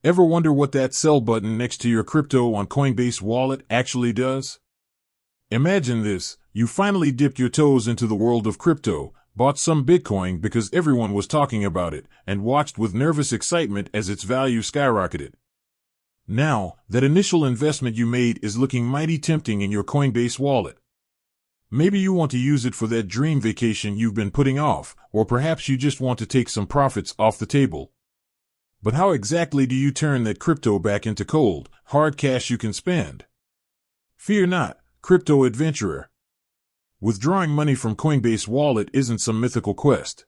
Ever wonder what that sell button next to your crypto on Coinbase Wallet actually does? Imagine this: you finally dipped your toes into the world of crypto, bought some Bitcoin because everyone was talking about it, and watched with nervous excitement as its value skyrocketed. Now, that initial investment you made is looking mighty tempting in your Coinbase wallet. Maybe you want to use it for that dream vacation you've been putting off, or perhaps you just want to take some profits off the table. But how exactly do you turn that crypto back into cold, hard cash you can spend? Fear not, crypto adventurer. Withdrawing money from Coinbase Wallet isn't some mythical quest.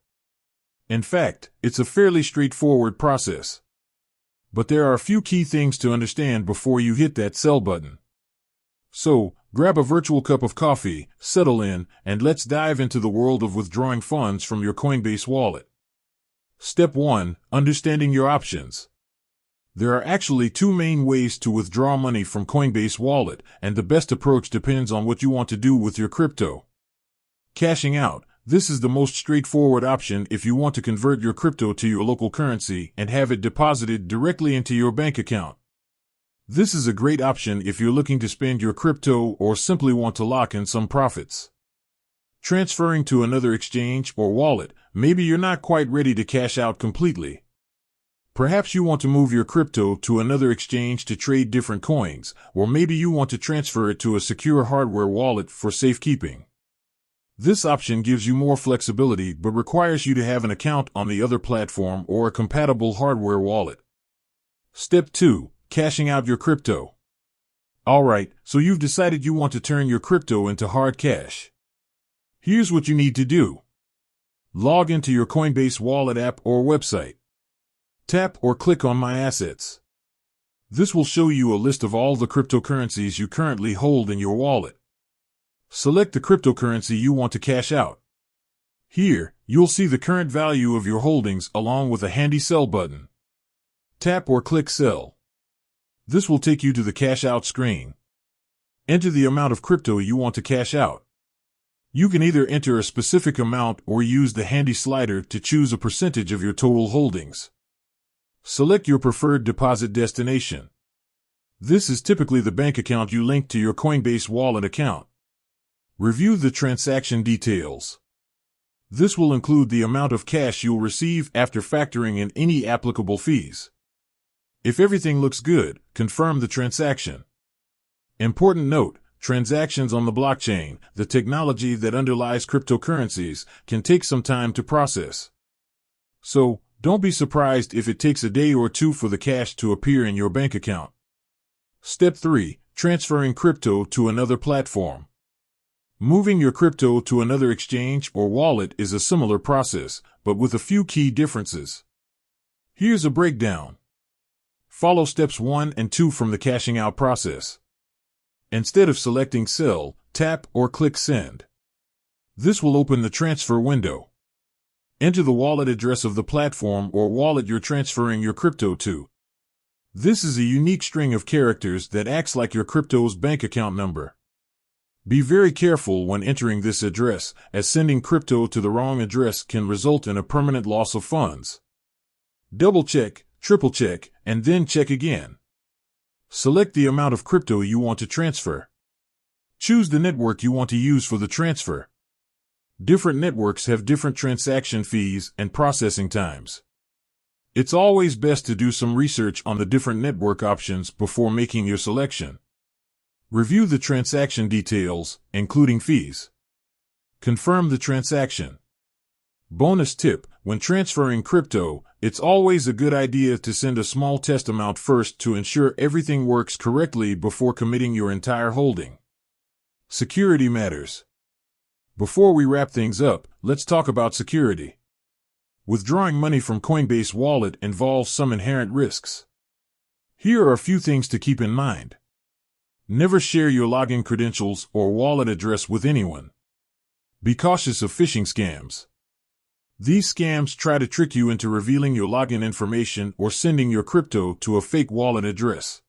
In fact, it's a fairly straightforward process. But there are a few key things to understand before you hit that sell button. So, grab a virtual cup of coffee, settle in, and let's dive into the world of withdrawing funds from your Coinbase wallet. Step 1. Understanding your options. There are actually two main ways to withdraw money from Coinbase Wallet, and the best approach depends on what you want to do with your crypto. Cashing out. This is the most straightforward option if you want to convert your crypto to your local currency and have it deposited directly into your bank account. This is a great option if you're looking to spend your crypto or simply want to lock in some profits. Transferring to another exchange or wallet. Maybe you're not quite ready to cash out completely. Perhaps you want to move your crypto to another exchange to trade different coins, or maybe you want to transfer it to a secure hardware wallet for safekeeping. This option gives you more flexibility but requires you to have an account on the other platform or a compatible hardware wallet. Step 2. Cashing out your crypto. Alright, so you've decided you want to turn your crypto into hard cash. Here's what you need to do. Log into your Coinbase Wallet app or website. Tap or click on My Assets. This will show you a list of all the cryptocurrencies you currently hold in your wallet. Select the cryptocurrency you want to cash out. Here, you'll see the current value of your holdings along with a handy sell button. Tap or click Sell. This will take you to the cash out screen. Enter the amount of crypto you want to cash out. You can either enter a specific amount or use the handy slider to choose a percentage of your total holdings. Select your preferred deposit destination. This is typically the bank account you link to your Coinbase Wallet account. Review the transaction details. This will include the amount of cash you'll receive after factoring in any applicable fees. If everything looks good, confirm the transaction. Important note: transactions on the blockchain, the technology that underlies cryptocurrencies, can take some time to process. So, don't be surprised if it takes a day or two for the cash to appear in your bank account. Step 3. Transferring crypto to another platform. Moving your crypto to another exchange or wallet is a similar process, but with a few key differences. Here's a breakdown. Follow steps 1 and 2 from the cashing out process. Instead of selecting Sell, tap or click Send. This will open the transfer window. Enter the wallet address of the platform or wallet you're transferring your crypto to. This is a unique string of characters that acts like your crypto's bank account number. Be very careful when entering this address, as sending crypto to the wrong address can result in a permanent loss of funds. Double check, triple check, and then check again. Select the amount of crypto you want to transfer. Choose the network you want to use for the transfer. Different networks have different transaction fees and processing times. It's always best to do some research on the different network options before making your selection. Review the transaction details, including fees. Confirm the transaction. Bonus tip: when transferring crypto, it's always a good idea to send a small test amount first to ensure everything works correctly before committing your entire holding. Security matters. Before we wrap things up, let's talk about security. Withdrawing money from Coinbase Wallet involves some inherent risks. Here are a few things to keep in mind. Never share your login credentials or wallet address with anyone. Be cautious of phishing scams. These scams try to trick you into revealing your login information or sending your crypto to a fake wallet address.